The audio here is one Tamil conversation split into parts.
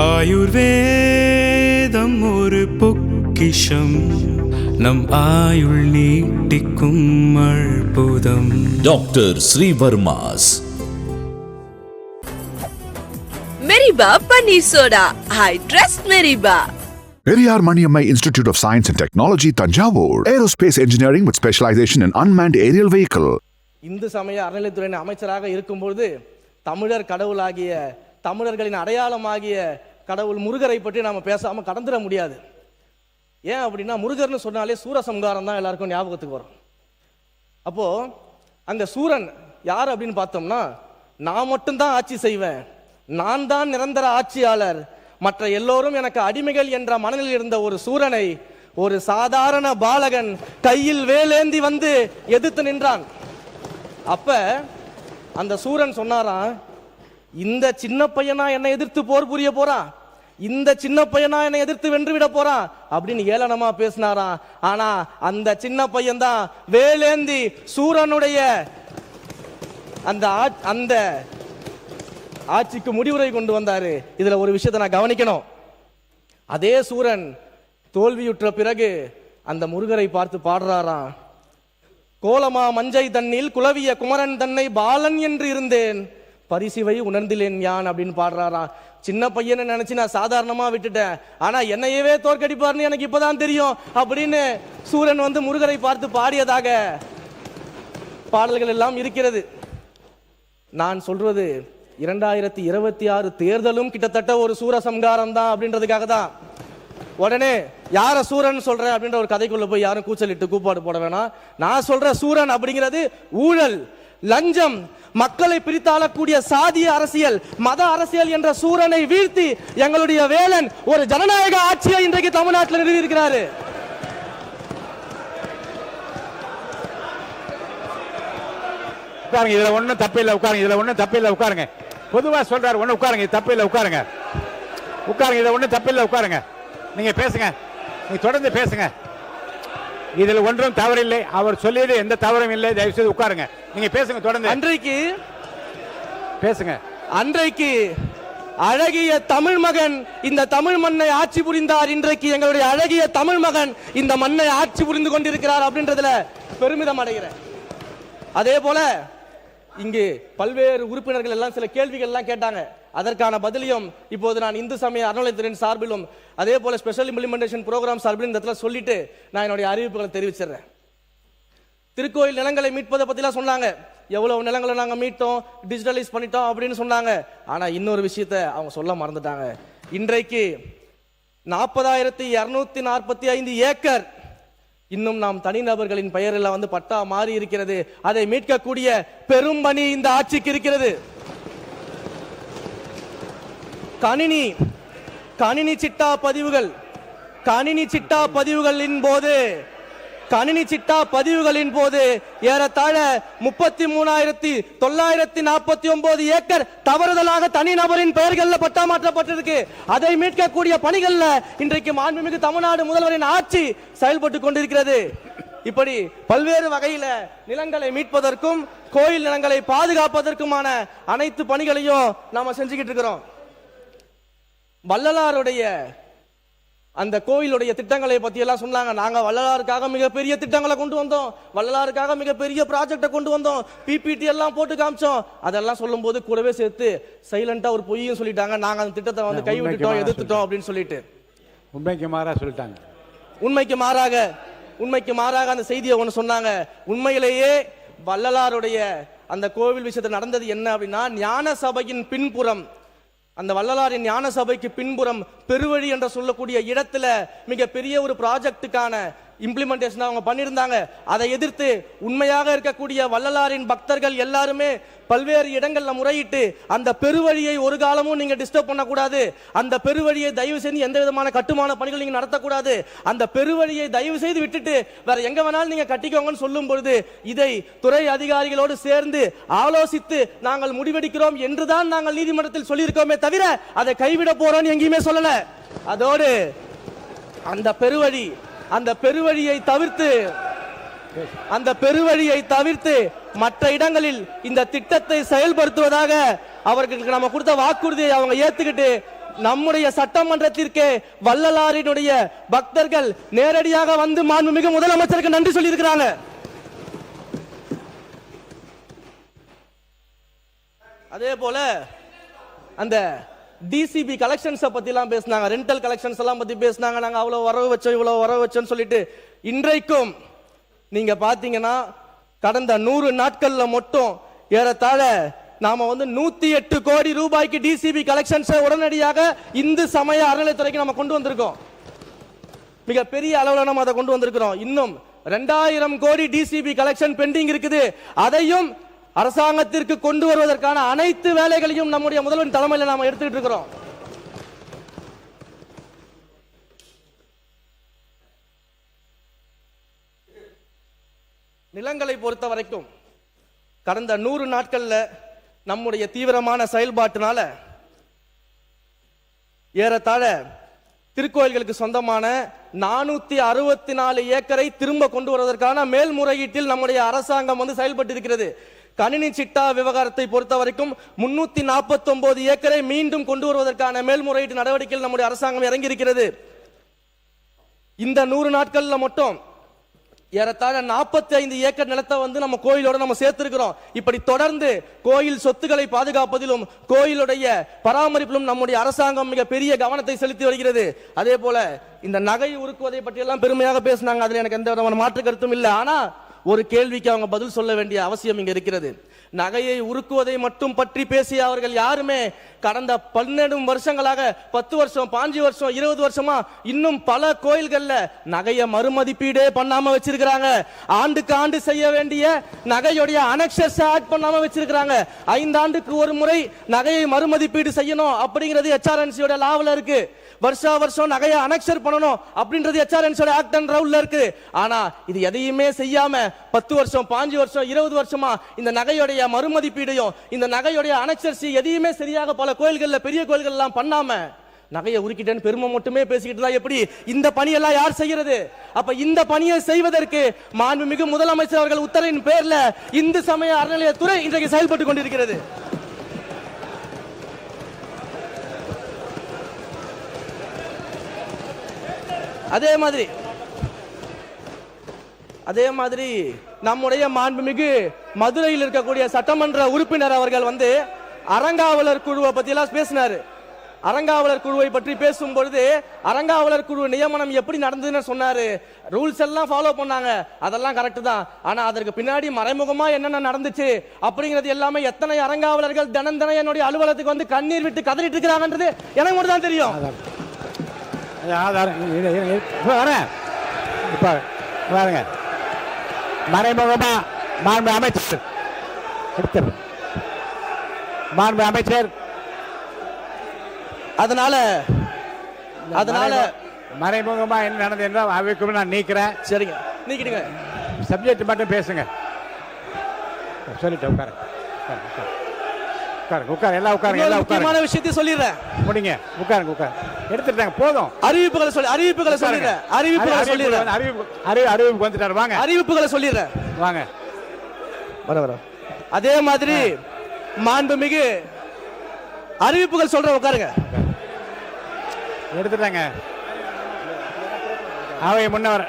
ஆயுர்வேதம் ஒரு பொக்கிஷம், நம் ஆயுள் நீட்டிக்கும் அற்புதம். டாக்டர் ஸ்ரீவர்மாஸ் மெரிபா பன்னீர் சோடா. I trust மெரிபா. Periyar Maniammai Institute of Science and Technology, Tanjavur. Aerospace Engineering with specialization in unmanned aerial vehicle. Hindu சமய அறநிலைத்துறை அமைச்சராக இருக்கும்போது தமிழர் கடவுளாகிய, தமிழர்களின் அடையாளமாகிய கடவுள் முருகரை பற்றி நாம் பேசாமல் கடந்துட முடியாது. ஏன் அப்படின்னா, முருகர்னு சொன்னாலே சூரசம்ஹாரம் தான் எல்லாருக்கும் ஞாபகத்துக்கு வரும். அப்போது அங்கே சூரன் யார் அப்படின்னு பார்த்தோம்னா, நான் மட்டும்தான் ஆட்சி செய்வேன், நான் தான் நிரந்தர ஆட்சியாளர், மற்ற எல்லோரும் எனக்கு அடிமைகள் என்ற மனநிலையில் இருந்த ஒரு சூரனை ஒரு சாதாரண பாலகன் கையில் வேலேந்தி வந்து எதிர்த்து நின்றான். அப்ப அந்த சூரன் சொன்னாராம், இந்த சின்ன பையனா என்னை எதிர்த்து போர் புரிய போறான், இந்த சின்ன பையனா என்னை எதிர்த்து வென்று விட போறான் அப்படின்னு ஏளனமா பேசினாராம். ஆனா அந்த சின்ன பையன் தான் வேலேந்தி சூரனுடைய அந்த ஆட்சிக்கு முடிவுரை கொண்டு வந்தாரு. இதுல ஒரு விஷயத்தை நான் கவனிக்கணும். அதே சூரன் தோல்வியுற்ற பிறகு அந்த முருகரை பார்த்து பாடுறாராம், கோலமா மஞ்சை தண்ணில் குலவிய குமரன் தன்னை பாலன் என்று இருந்தேன், பரிசிவை உணர்ந்திலேன் யான் அப்படின்னு பாடுறாராம். சின்ன பையனை நினைச்சு நான் சாதாரணமா விட்டுட்டேன், ஆனா என்னையவே தோற்கடிப்பார்னு எனக்கு இப்பதான் தெரியும் அப்படின்னு சூரன் வந்து முருகரை பார்த்து பாடியதாக பாடல்கள் எல்லாம் இருக்கிறது. நான் சொல்றது 2026 தேர்தலும் கிட்டத்தட்ட ஒரு சூரசம்ஹாரம் தான் அப்படின்றதுக்காக தான். உடனே யார சூரன் சொல்ற அப்படின்ற ஒரு கதைக்குள்ள போய் யாரும் கூச்சலிட்டு கூப்பாடு போட வேணாம். நான் சொல்ற சூரன் அப்படிங்கிறது ஊழல், லஞ்சம், மக்களை பிரித்தாளக்கூடிய சாதிய அரசியல், மத அரசியல் என்ற சூரனை வீழ்த்தி எங்களுடைய வேலன் ஒரு ஜனநாயக ஆட்சியை இன்றைக்கு தமிழ்நாட்டில் நிறுவி இருக்கிறாரு. உட்காருங்க, இதுல ஒண்ணும் தப்பில்லை, உட்காருங்க, இதுல ஒண்ணும் தப்பில்லை, உட்காருங்க. பொதுவா சொல்றாரு, ஒண்ணு உட்காருங்க, தப்பில்லை, உட்காருங்க, உட்காருங்க, இதுல ஒண்ணும் தப்பில்லை, உட்காருங்க. நீங்க பேசுங்க, நீங்க தொடர்ந்து பேசுங்க, இதுல ஒன்றும் தவறில்லை, அவர் சொல்லியது எந்த தவறும் இல்லை, தயவு செய்து உட்காருங்க, நீங்க பேசுங்க தொடர்ந்து. அன்றைக்கு பேசுங்க. அன்றைக்கு அழகிய தமிழ் மகன் இந்த தமிழ் மண்ணை ஆட்சி புரிந்தார், இன்றைக்கு எங்களுடைய அழகிய தமிழ் மகன் இந்த மண்ணை ஆட்சி புரிந்து கொண்டிருக்கிறார் அப்படின்றதுல பெருமிதம் அடைகிறேன். அதே போல இங்கு பல்வேறு உறுப்பினர்கள் எல்லாம் சில கேள்விகள் எல்லாம் கேட்டாங்க. அதற்கான பதிலையும் இப்போது நான் இந்து சமய அறநிலையத்துறையின் சார்பிலும் அதே போல ஸ்பெஷல் இம்ப்ளிமெண்டேஷன் ப்ரோக்ராம் சார்பிலும் இந்த இடத்துல சொல்லிட்டு நான் என்னுடைய அறிவிப்புகளை தெரிவிச்சிடுறேன். திருக்கோயில் நிலங்களை மீட்பதை பத்திலாம் சொன்னாங்க, எவ்வளவு நிலங்களை நாங்க மீட்டோம், டிஜிட்டலைஸ் பண்ணிட்டோம் அப்படின்னு சொன்னாங்க. ஆனா இன்னொரு விஷயத்தை அவங்க சொல்ல மறந்துட்டாங்க. இன்றைக்கு 40,245 ஏக்கர் இன்னும் நாம் தனிநபர்களின் பெயரில் வந்து பட்டா மாறி இருக்கிறது. அதை மீட்கக்கூடிய பெரும் பணி இந்த ஆட்சிக்கு இருக்கிறது. கணினி சிட்டா பதிவுகளின் போது ஏறத்தாழ 33,949 ஏக்கர் தவறுதலாக தனிநபரின் பெயர்கள் பட்டா மாற்றப்பட்டிருக்கு. அதை மீட்கக்கூடிய பணிகள்ல இன்றைக்கு மாண்புமிகு தமிழ்நாடு முதல்வரின் ஆட்சி செயல்பட்டு கொண்டிருக்கிறது. இப்படி பல்வேறு வகையில நிலங்களை மீட்பதற்கும் கோயில் நிலங்களை பாதுகாப்பதற்குமான அனைத்து பணிகளையும் நாம செஞ்சுக்கிட்டு இருக்கிறோம். வள்ளலாருடைய அந்த கோயிலுடைய திட்டங்களை பத்தி எல்லாம் சொன்னாங்க. நாங்க வள்ளலாருக்காக மிகப்பெரிய திட்டங்களை கொண்டு வந்தோம், வள்ளலாருக்காக மிகப்பெரிய ப்ராஜெக்டை கொண்டு வந்தோம், பிபிடி எல்லாம் போட்டு காமிச்சோம். அதெல்லாம் சொல்லும் போது கூடவே சேர்த்து சைலண்டா ஒரு பொய்யும் சொல்லிட்டாங்க, நாங்க அந்த திட்டத்தை வந்து கைவிட்டுட்டோம், எதிர்த்துட்டோம் அப்படின்னு சொல்லிட்டு. உண்மைக்கு மாறாக சொல்லிட்டாங்க. உண்மைக்கு மாறாக அந்த செய்தியை ஒன்று சொன்னாங்க. உண்மையிலேயே வள்ளலாருடைய அந்த கோவில் விஷயத்தில் நடந்தது என்ன அப்படின்னா, ஞான சபையின் பின்புறம், அந்த வள்ளலாரின் ஞான சபைக்கு பின்புறம் பெருவழி என்று சொல்லக்கூடிய இடத்துல மிக பெரிய ஒரு ப்ராஜெக்டுக்கான இம்ப்ளிமெண்டேஷன் அவங்க பண்ணியிருந்தாங்க. அதை எதிர்த்து உண்மையாக இருக்கக்கூடிய வள்ளலாரின் பக்தர்கள் எல்லாருமே பல்வேறு இடங்கள்ல முறையிட்டு அந்த பெருவழியை ஒரு காலமும் நீங்க டிஸ்டர்ப் பண்ணக்கூடாது, அந்த பெருவழியை தயவு செய்து எந்த விதமான கட்டுமான பணிகள் நீங்க நடத்தக்கூடாது, அந்த பெருவழியை தயவு செய்து விட்டுட்டு வேற எங்க வேணாலும் நீங்க கட்டிக்கோங்கன்னு சொல்லும் பொழுது இதை துறை அதிகாரிகளோடு சேர்ந்து ஆலோசித்து நாங்கள் முடிவெடுக்கிறோம் என்றுதான் நாங்கள் நீதிமன்றத்தில் சொல்லியிருக்கோமே தவிர அதை கைவிட போறோம் எங்கேயுமே சொல்லல. அதோடு அந்த பெருவழியை தவிர்த்து மற்ற இடங்களில் இந்த திட்டத்தை செயல்படுத்துவதாக அவர்களுக்கு நம்ம கொடுத்த வாக்குறுதியை அவங்க ஏத்துக்கிட்டு நம்முடைய சட்டமன்றத்திற்கு வள்ளலாரினுடைய பக்தர்கள் நேரடியாக வந்து மாண்புமிகு முதலமைச்சருக்கு நன்றி சொல்லி இருக்கிறாங்க. அதே போல அந்த டிசிபி கலெக்ஷன்ஸ் பத்தி எல்லாம் பேசினாங்க, ரெண்டல் கலெக்ஷன்ஸ் எல்லாம் பத்தி பேசினாங்க. நாங்க அவ்வளவு வரவு வச்சோம் இவ்வளவு வரவு வச்சோம்னு சொல்லிட்டு இன்றைக்கும் நீங்க பாத்தீங்கன்னா கடந்த 100 நாட்கள்ல மட்டும் ஏறத்தாழ நாம 108 கோடி ரூபாய்க்கு டிசிபி கலெக்ஷன்ஸ் உடனடியாக இந்து சமய அறநிலையத்துறைக்கு நம்ம கொண்டு வந்திருக்கோம். மிக பெரிய அளவுல நம்ம அதை கொண்டு வந்திருக்கிறோம். இன்னும் 2000 கோடி டிசிபி கலெக்ஷன் பெண்டிங் இருக்குது. அதையும் அரசாங்கத்திற்கு கொண்டு வருவதற்கான அனைத்து வேலைகளையும் நம்முடைய முதல்வரின் தலைமையில் நாம எடுத்துக்கிட்டு இருக்கிறோம். நிலங்களை பொறுத்த வரைக்கும் கடந்த 100 நாட்கள்ல நம்முடைய தீவிரமான செயல்பாட்டினால ஏறத்தாழ திருக்கோயில்களுக்கு சொந்தமான 464 ஏக்கரை திரும்ப கொண்டு வருவதற்கான மேல்முறையீட்டில் நம்முடைய அரசாங்கம் செயல்பட்டு இருக்கிறது. கணினி சிட்டா விவகாரத்தை பொறுத்த வரைக்கும் 349 ஏக்கரை மீண்டும் கொண்டு வருவதற்கான மேல்முறையீட்டு நடவடிக்கையில் நம்முடைய அரசாங்கம் இறங்கி இருக்கிறது. இந்த 100 நாட்கள்ல மட்டும் ஏறத்தாழ 45 ஏக்கர் நிலத்தை நம்ம கோயிலோட நம்ம சேர்த்திருக்கிறோம். இப்படி தொடர்ந்து கோயில் சொத்துக்களை பாதுகாப்பதிலும் கோயிலுடைய பராமரிப்பிலும் நம்முடைய அரசாங்கம் மிக பெரிய கவனத்தை செலுத்தி வருகிறது. அதே போல இந்த நகை உருக்குவதை பற்றி எல்லாம் பெருமையாக பேசினாங்க. அதுல எனக்கு எந்த விதமான மாற்று கருத்தும் இல்லை. ஆனா ஒரு கேள்விக்கு அவங்க பதில் சொல்ல வேண்டிய அவசியம் இங்க இருக்கிறது. நகையை உருக்குவதை மட்டும் பற்றி பேசிய அவர்கள் யாருமே கடந்த 12 வருஷங்களாக 10 வருஷம் 5 வருஷம் 20 வருஷமா இன்னும் பல கோயில்கள்ல நகையை மறுமதிப்பீடே பண்ணாம வச்சிருக்காங்க. ஆண்டுக்கு ஆண்டு செய்ய வேண்டிய நகையுடைய அனெக்சர்ஸ் ஆட் பண்ணாம வச்சிருக்காங்க. 5 ஆண்டுக்கு ஒரு முறை நகையை மறுமதிப்பீடு செய்யணும் அப்படிங்கிறது HRNC லாவில் இருக்கு. வருஷா வருஷம் நகையை அனெக்சர் பண்ணணும் அப்படின்றது HRNC ஆக்ட் அண்ட் ரூல்ல இருக்கு. ஆனா இது எதையுமே செய்யாம 10 வருஷம் 5 வருஷம் 20 வருஷமா இந்த நகையுடைய மறுமதிப்பீடையும் இந்த நகையுடைய அனெக்சர்ஸ் எதையுமே சரியாக பல கோயில்கள்ல பெரிய கோயில்கள் எல்லாம் பண்ணாம நகையை உருக்கிட்டேன்னு பெருமை மட்டுமே பேசிக்கிட்டு தான் எப்படி இந்த பணியெல்லாம் யார் செய்யறது? அப்ப இந்த பணியை செய்வதற்கு மாண்புமிகு முதலமைச்சர் அவர்கள் உத்தரவின் பேர்ல இந்து சமய அறநிலையத்துறை இன்றைக்கு செயல்பட்டு கொண்டிருக்கிறது. அதே மாதிரி நம்முடைய மாண்புமிகு மதுரையில் இருக்கக்கூடிய சட்டமன்ற உறுப்பினர் அவர்கள் அறங்காவலர் குழுவை பத்தி எல்லாம் பேசினாரு. அறங்காவலர் குழுவை பற்றி பேசும் பொழுது அறங்காவலர் குழு நியமனம் எப்படி நடந்ததுன்னு சொன்னாரு. ரூல்ஸ் எல்லாம் ஃபாலோ பண்ணாங்க, அதெல்லாம் கரெக்ட் தான். ஆனா அதற்கு பின்னாடி மறைமுகமா என்னென்ன நடந்துச்சு அப்படிங்கிறது எல்லாமே எத்தனை அறங்காவலர்கள் தினம் என்னுடைய அலுவலகத்துக்கு கண்ணீர் விட்டு கதறிட்டு இருக்கிறாங்கன்றது எனக்கு மட்டும் தான் தெரியும். பாருங்க, மறைமுகமா மாண்பு அமைச்சர் அதனால மறைமுகமா என்ன நடந்தது என்றால் அவைக்கு நான் நீக்கிறேன். சரிங்க, நீக்கிடுங்க. சப்ஜெக்ட் மட்டும் பேசுங்க. சொல்லிட்டு உட்காருங்க, எல்லாம் உட்காருங்க, எல்லாம் முக்கியமான விஷயத்தை சொல்லிடுறேன். முடிங்க, உட்காருங்க, உட்காருங்க. எடுத்துட்டாங்க, போதும். அறிவிப்புகளை சொல்லிடுறேன். அறிவிப்பு வந்துட்டாரு. வாங்க, அறிவிப்புகளை சொல்லிடுறேன். வாங்க, வர. அதே மாதிரி மாண்புமிகு அறிவிப்புகள் சொல்ற, உட்காருங்க. எடுத்துட்டாங்க. அவை முன்னவர்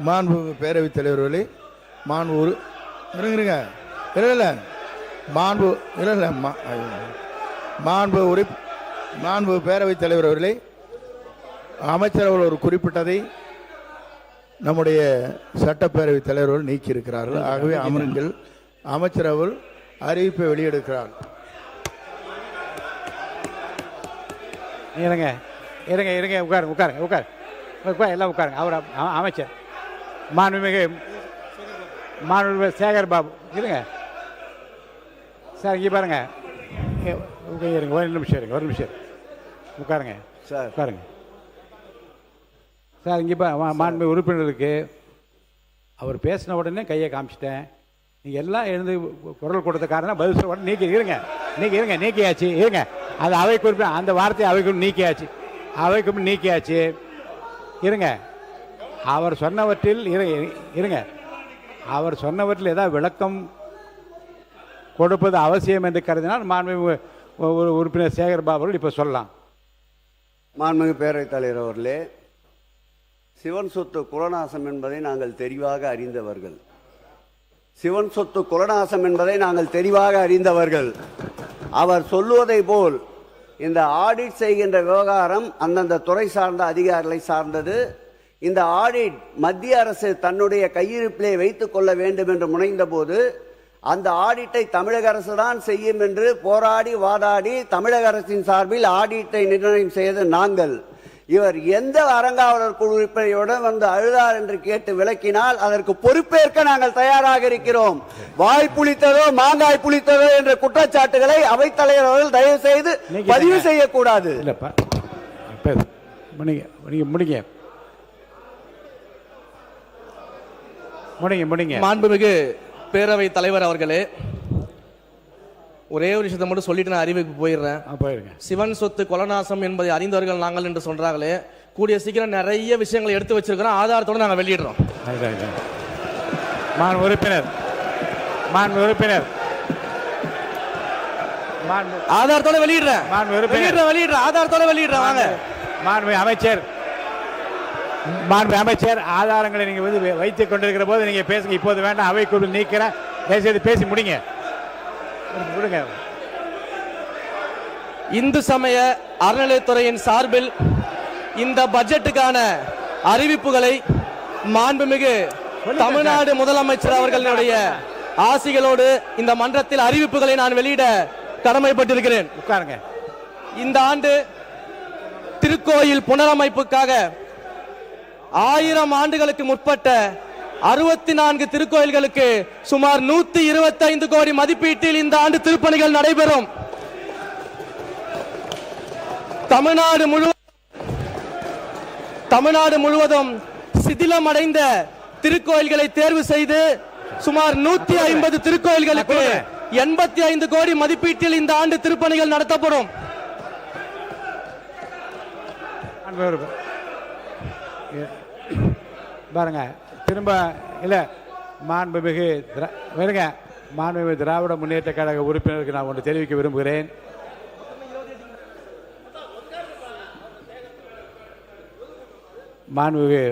மாண்பு பேரவைத் தலைவர்களே, மாண்பு பேரவைத் தலைவர் அவர்களே, அமைச்சர் அவர்கள் ஒரு குறிப்பிட்டதை நம்முடைய சட்டப்பேரவைத் தலைவர்கள் நீக்கி இருக்கிறார்கள். ஆகவே அமருங்கள். அமைச்சர் அவர்கள் அறிவிப்பை வெளியெடுக்கிறார். இருங்க, உட்காருங்க, எல்லாம் உட்காருங்க. அவர் அமைச்சர் மாண்புமிகு சேகர் பாபு, இருங்க சார். இங்கே பாருங்க, இருங்க, ஒரு நிமிஷம் உட்காருங்க சார், உட்காருங்க சார். இங்கே மாண்புமிகு உறுப்பினருக்கு அவர் பேசின உடனே கையை காமிச்சிட்டேன். நீங்கள் எல்லாம் எழுந்து குரல் கொடுத்த காரணம் பதில் சொல்ல உடனே நீக்கியாச்சு. இருங்க, அது அவை குறிப்பு, அந்த வார்த்தையை அவைக்கும் நீக்கியாச்சு. இருங்க, அவர் சொன்னவற்றில் ஏதாவது விளக்கம் கொடுப்பது அவசியம் என்று கருதினால் மாண்புமிகு உறுப்பினர் சேகர் பாபு அவர்கள் இப்போ சொல்லலாம். மாண்புமிகு பேரவைத் தலைவர் அவர்களே, சிவன் சொத்து குலநாசம் என்பதை நாங்கள் தெளிவாக அறிந்தவர்கள். சிவன் சொத்து குலநாசம் என்பதை நாங்கள் தெளிவாக அறிந்தவர்கள். அவர் சொல்லுவதை போல் இந்த ஆடிட் செய்கின்ற விவகாரம் அந்தந்த துறை சார்ந்த அதிகாரிகளை சார்ந்தது. இந்த ஆடிட் மத்திய அரசு தன்னுடைய கையிருப்பிலே வைத்துக் கொள்ள வேண்டும் என்று முனைந்த போது அந்த ஆடிட்டை தமிழக அரசு தான் செய்யும் என்று போராடி வாதாடி தமிழக அரசின் சார்பில் ஆடிட்டை நிர்ணயம் செய்து நாங்கள். இவர் எந்த அறங்காவலர் குழு உறுப்பினருடன் வந்து அழுதார் என்று கேட்டு விளக்கினால் அதற்கு பொறுப்பேற்க நாங்கள் தயாராக இருக்கிறோம். வாய் புளித்ததோ மாங்காய் புளித்ததோ என்ற குற்றச்சாட்டுகளை அவைத்தலைவர் அவர்கள் தயவு செய்து பதிவு செய்யக்கூடாது. மாண்புமிகு பேரவை தலைவர் அவர்களே, ஒரே ஒரு விஷயத்தை மட்டும் சொல்லிட்டு நான் அறிவிப்பு போயிடுறேன். சிவன் சொத்து கொலநாசம் என்பதை அறிந்தவர்கள் நாங்கள் என்று சொல்றாங்களே, கூடிய சீக்கிரம் நிறைய விஷயங்களை எடுத்து வச்சிருக்கிறோம், ஆதாரத்தோடு நாங்கள் வெளியிடுறோம். ஆதாரத்தோட வெளியிடுறேன். ஆதாரத்தோட வெளியிடுறேன். வாங்க அமைச்சர், ஆதாரங்களை நீங்க வந்து வைத்துக் கொண்டிருக்கிற போது நீங்க பேசுங்க. இப்போது வேண்டாம், அவைக்குழு நீக்கிறேன். தயவுசெய்து பேசி முடிங்க. இந்து சமய அறநிலையத்துறையின் சார்பில் இந்த பட்ஜெட்டுக்கான அறிவிப்புகளை மாண்புமிகு தமிழ்நாடு முதலமைச்சர் அவர்களுடைய ஆசிகளோடு இந்த மன்றத்தில் அறிவிப்புகளை நான் வெளியிட கடமைப்பட்டிருக்கிறேன். உட்காருங்க. இந்த ஆண்டு திருக்கோயில் புனரமைப்புக்காக 1000 ஆண்டுகளுக்கு முற்பட்ட 64 திருக்கோயில்களுக்கு சுமார் 125 கோடி மதிப்பீட்டில் இந்த ஆண்டு திருப்பணிகள் நடைபெறும். தமிழ்நாடு முழுவதும் சிதிலமடைந்த திருக்கோயில்களை தேர்வு செய்து சுமார் 150 திருக்கோயில்களுக்கு 85 கோடி மதிப்பீட்டில் இந்த ஆண்டு திருப்பணிகள் நடத்தப்படும். பாருங்க, திரும்ப இல்ல மாண்புமிகு திராவிட முன்னேற்ற கழக உறுப்பினருக்கு நான் ஒன்று தெரிவிக்க விரும்புகிறேன். மாண்புமிகு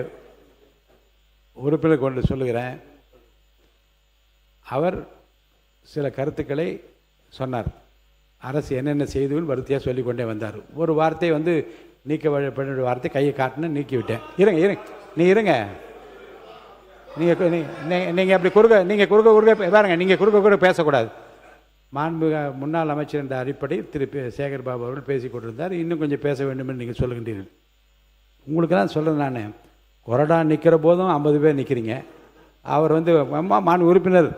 உறுப்பினருக்கு ஒன்று சொல்லுகிறேன். அவர் சில கருத்துக்களை சொன்னார். அரசு என்னென்ன செய்துன்னு வரிசையாக சொல்லிக்கொண்டே வந்தார். ஒரு வார்த்தை வந்து நீக்க பண்ண வார்த்தை கையை காட்டினு நீக்கி விட்டேன். இருங்க. நீங்கள் அப்படி குறுக்க பாருங்க, நீங்கள் குறுக்க பேசக்கூடாது. மாண்பு முன்னாள் அமைச்சர் என்ற அடிப்படை திரு சேகர் பாபு அவர்கள் பேசி கொண்டிருந்தார். இன்னும் கொஞ்சம் பேச வேண்டும் என்று நீங்கள் சொல்லுகின்றீர்கள். உங்களுக்கு தான் சொல்கிறேன், நான் கொறடா நிற்கிற போதும் 50 பேர் நிற்கிறீங்க. அவர் வந்து மாண்பு உறுப்பினர்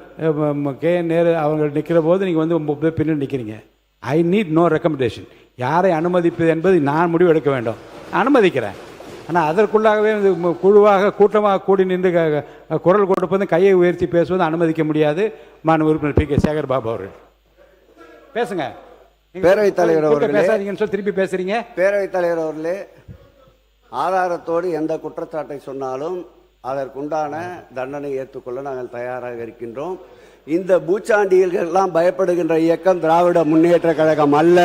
KN நேரு அவர்கள் நிற்கிற போது நீங்கள் வந்து 30 பேர் பின்னாடி நிற்கிறீங்க. I need no recommendation. யாரை அனுமதிப்பது என்பது நான் முடிவு எடுக்க வேண்டும். அனுமதிக்கிறேன். ஆனால் அதற்குள்ளாகவே குழுவாக கூட்டமாக கூடி நின்று குரல் கொடுப்பது, கையை உயர்த்தி பேசுவது அனுமதிக்க முடியாது. மாண்பு உறுப்பினர் PK சேகர் பாபு அவர்கள் பேசுங்க. பேரவைத் தலைவர் அவர்களே, பேசாதீங்கன்னு சொல்லி திருப்பி பேசுறீங்க. பேரவைத் தலைவர் அவர்களே, ஆதாரத்தோடு எந்த குற்றச்சாட்டை சொன்னாலும் அதற்குண்டான தண்டனை ஏற்றுக்கொள்ள நாங்கள் தயாராக இருக்கின்றோம். இந்த பூச்சாண்டிகள் எல்லாம் பயப்படுகின்ற இயக்கம் திராவிட முன்னேற்ற கழகம் அல்ல.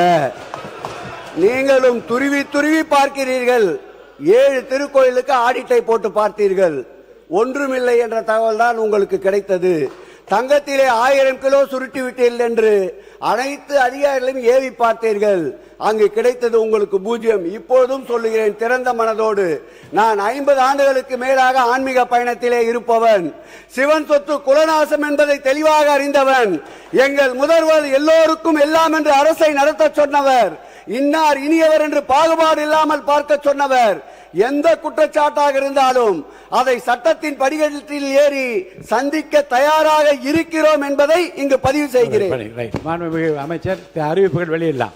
நீங்களும் துருவி பார்க்கிறீர்கள். 7 திருக்கோயிலுக்கு ஆடிட்டை போட்டு பார்த்தீர்கள். ஒன்றுமில்லை என்ற தகவல் தான் உங்களுக்கு கிடைத்தது. தங்கத்திலே 1000 கிலோ சுருட்டி விட்டீர்கள் என்று அனைத்து அதிகாரிகளையும் ஏவி பார்த்தீர்கள். அங்கு கிடைத்தது உங்களுக்கு 0. இப்போதும் சொல்லுகிறேன் திறந்த மனதோடு, நான் 50 ஆண்டுகளுக்கு மேலாக ஆன்மீக பயணத்திலே இருப்பவன். சிவன் சொத்து குலநாசம் என்பதை தெளிவாக அறிந்தவன். எங்கள் முதல்வர் எல்லோருக்கும் எல்லாம் என்று அரசை நடத்த சொன்னவர். இன்னார் இனியவர் என்று பாகுபாடு இல்லாமல் பார்க்க சொன்னவர். எந்த குற்றச்சாட்டாக இருந்தாலும் அதை சட்டத்தின் படிக்கட்டில் ஏறி சந்திக்க தயாராக இருக்கிறோம் என்பதை இங்கு பதிவு செய்கிறேன். அமைச்சர் அறிவிப்புகள் வெளியிடலாம்.